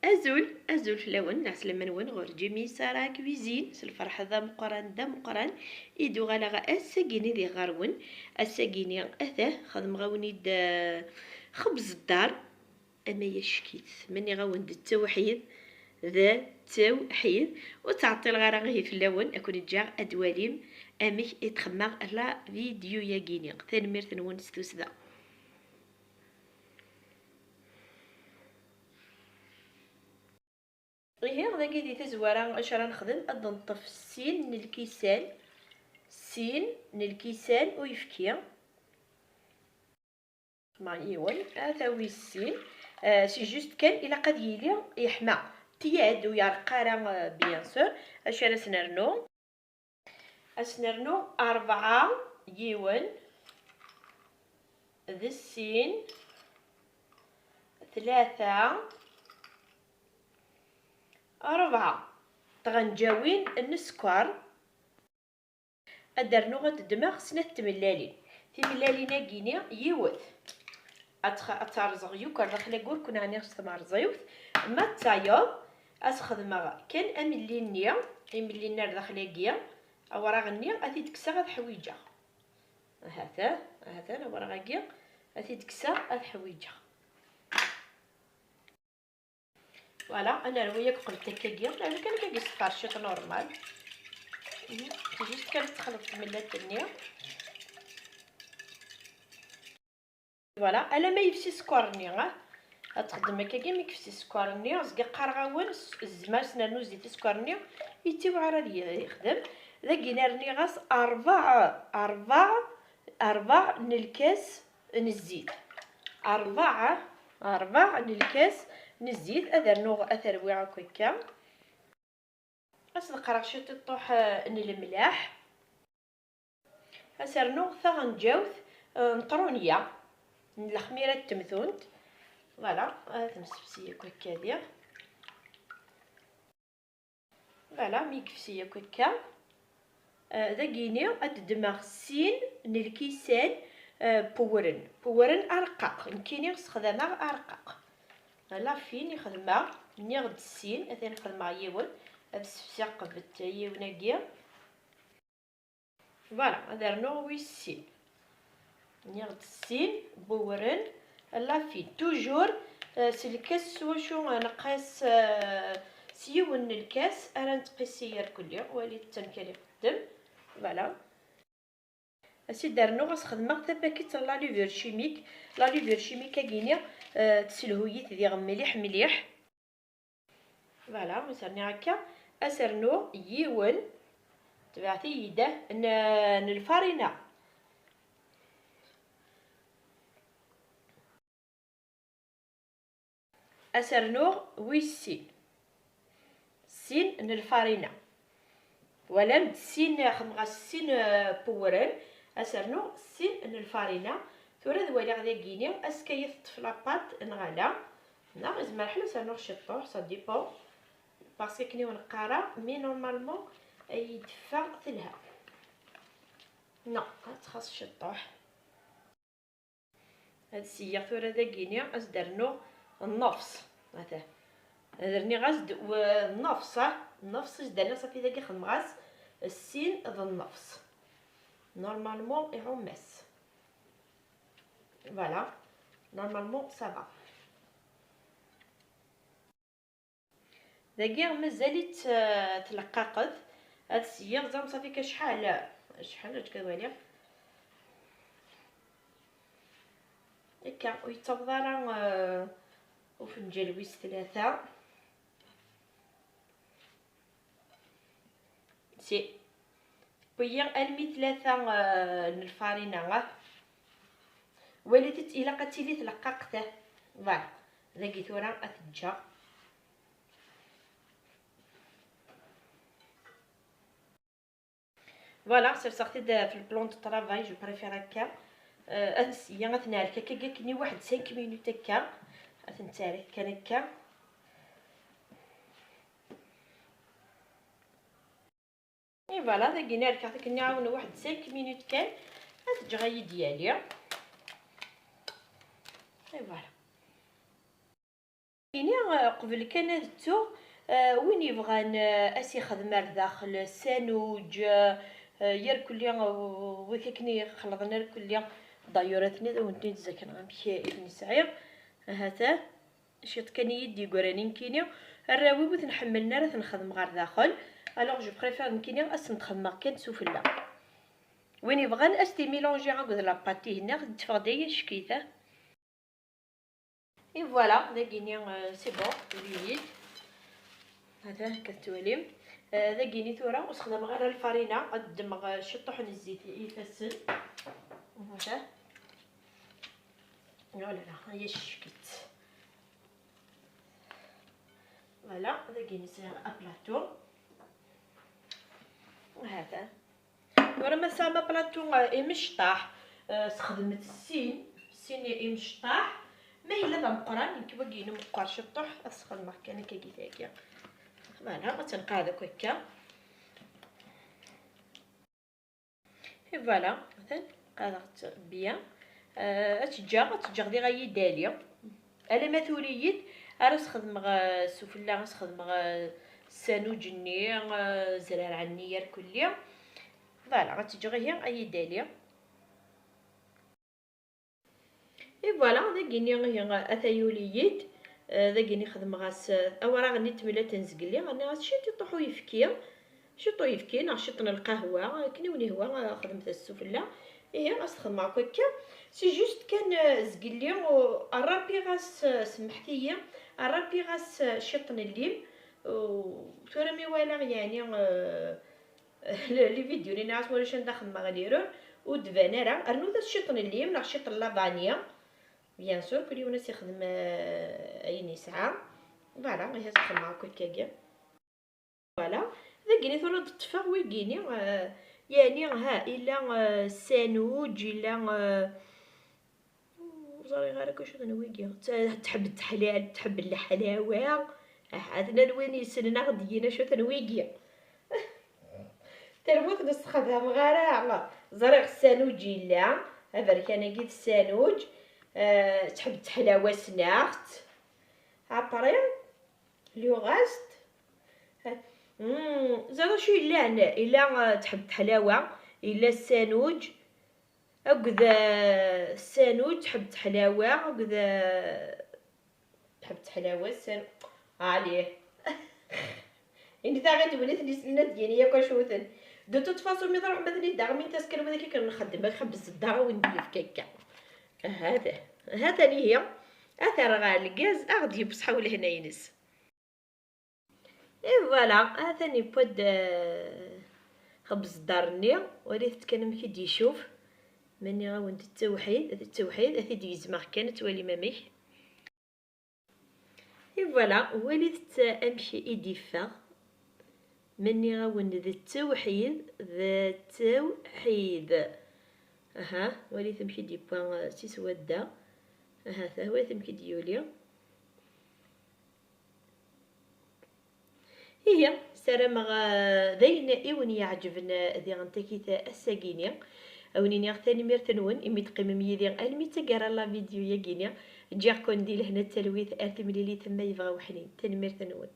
ازول فلاون نعس لما نون غور جيمي سارا كويزين سالفرحة ذا مقران يدو غالا اساكيني ذي غارون اساكيني اثاه خدم غاوني دا خبز الدار اما يشكيت مني غاون د التوحيد ذا توحيد وتعطي الغرا غي فلاون اكون جا ادواليم اميك اتخمغ لا فيديو يا كيني تنمير تنون ستوسدا غير هذا كي دي تزوارا اش راه نخدم اد نطف السين الكيسان سين الكيسان ويفكي مع ايوان هذا وي السين سي جوست كان الى قد يلي يحمى تياد ويرقى راه بيان سور اش راه سنرنو 4 يوان ذا السين 3 4 تغنجاوين النسكر ادرنو غتدمغ سنة تملالين تملالين كيني يوث اتارزغ يوكر داخل كور كنا غني خصنا رزيوث ما تايوب اسخدمها كان املينيا املينا داخل كيا اورا غني غادي تكسا غاد حويجه هذا انا ورا غاكيا غادي تكسا غاد حويجه فوالا انا وياك قلت لك كيا لان كان كيجي سفارشيط نورمال جيست كانت تخلط من الدنيا فوالا الا ما يفسي سكرني غتخدم هكا كي ما يكفسي سكرني زكا قرغاون الزمان سنانو زيت سكرني يتيو عرا يخدم ذاكي نارني غاس أربع نلكاس نزيد أربع نلكاس نزيد أذرنو أثروي هكاكا أصدق راه شتي طوح الملاح أسرنو ثغنجاوث نطرونيا الخميره التمثونت فوالا تنسفسيه هكا ديال فوالا ميكفسيه هكا داكيني ادمغ السين الكيسان بورن ارقاق نكيني نستخدمها ارقاق لا فين يخدمها مني غد السين اثني نخدمها يون هاد السفسيه قبت يوناكيا فوالا درنو وي السين نيغد السين بورن لا في توجور سي الكاس واشو نقاس سيون الكاس انا نتقيسي كل يوم ولي التنكالي قدم فوالا اسي دارنو غنخدمها حتى باكيت لا ليفر شيميك كاينه تسلهويت ديال مليح فوالا وسرني هكا اسرنو يون تبعتي يده الفارينه اسرنو وي السين الفارينه ولا السين خدمغا السين بورن اسرنو السين الفارينه ثورا دوالي غادي كيني اسكايف طفلابات نغالا نا زعما حلو سرنو شطوح سا ديبون باسكو كني ونقارا مي نورمالمون يدفى ثلها نو تخص شطوح هاد السياق ثورا داكيني اس درنو النفس هذا درني غاز النفس درنا صافي داكي خدم غاز السين ذا النفس نورمالمون يعمس فوالا نورمالمون سافا داكي مازالت تلقاقد هاد السياق زعما صافي كشحال كدوالي هكا ويتبدا راه وفنجان ويس 3 سي بيا المي 3 الفارينه وليت الى قتيلي تلقاقته فوالا داكي ثورا اتجا فوالا صيفطتي في البلون دو طرافاي جو بريفير هكا هي غتنعرك هكا كني واحد 5 مينوت هكا غتنتعرك كان هكا اي فوالا داكي نعرك عطيك نعاون واحد 5 مينوت كان غتجي ديالي اي فوالا قبل كان تو وين يبغان اسي خدمة داخل السانوج يركل لي وكيكني خلطنا ركل لي ضيورتني ونتي تذكر غنمشي ابن سعير هذا شيط كان يدي قرانين كينيا الراوي بغيت نحملنا راه نخدم غير داخل الوغ جو بريفير نكينيا اس نخدم كان سفله وين يبغان استي ميلونجي غاكد لاباطي هنا تفغدي شكيته اي فوالا داكيني سي بون لييت هذا كتولي داكيني ثورا وسخدم غير الفرينه الدمغ شطوح الزيت يفسد هذا لا لا هي شكيت فوالا داكيني سير ابلاطو وهذا ورا ما سامه بلاطو مشطاح استخدمت السين مشطاح ما الا ذا مقران كيما كاين مقر شطوح اسخن ما كان كيتاكيا فوالا تنقى هذاك هكا اي فوالا مثلا قادرت بيان تجا دي غاي داليا الا ما ثوريت راه نخدم السفله نخدم السانوج ني زرار عنير كليا فوالا غتجي غير اي داليا اي فوالا داكيني غير اثايوليت داكيني خدم غاس اولا غني تملا تنزقلي غني غاشيتي طوحو يفكي شطو يفكي نشطنا القهوه كنيوني هو خدمت السفله هي غتخدم هكا سي جوست كان زقلي الرابي غاس سمحتيه الرابي غاس شطن الليم وتورمي والا يعني لي فيديو لي نعس ولا شنو داخل ما غاديرو ودبانا راه ارنو ذا شطن الليم راه شط لافانيا بيان سور كل يوم ناس يخدم اي ساعه فوالا غير تخدم هكا كاع فوالا ذاكيني ثورا تطفى ويكيني يعني ها الا سانوج الا زاري غير كاش نويكي تحب التحلال تحب الحلاوه عندنا الوين يسننا غدينا شو تنويكي تربوت نستخدم غير زرع السانوج الا هذا كان كيف السانوج تحب الحلاوه سناخت ابري لو غاست زعما شي الا تحب الحلاوه الا السانوج هكذا السانوج تحب الحلاوه هكذا تحب الحلاوه السانوج عليه انت غادي تولي تنسنا ديالي ياك شوثن دو توت فاصون مي نروح مثلا دار من تسكن ولا كي كنخدم نخبز الدار وندير في كيكه هذا اللي هي اثر غا الغاز اغدي بصحه ولا هنا ينس اي فوالا هذا ني بود خبز دارني وليت كان كي يشوف مني غاوند التوحيد اثي ديز ما كانت ولي مامي اي فوالا وليت امشي ايديفا مني غاوند التوحيد وليت امشي دي بوان سودا هذا هو تمكي ديولي هي سلام داين ايون يعجبنا ذي غنتكيتا الساقينيا اونيني ثاني ميرتنون امي تقيم ميدي المي تقرا لا فيديو يا كينيا جاكون دي لهنا التلويث ارتملي لي ثم يبغى وحنين ثاني ميرتنون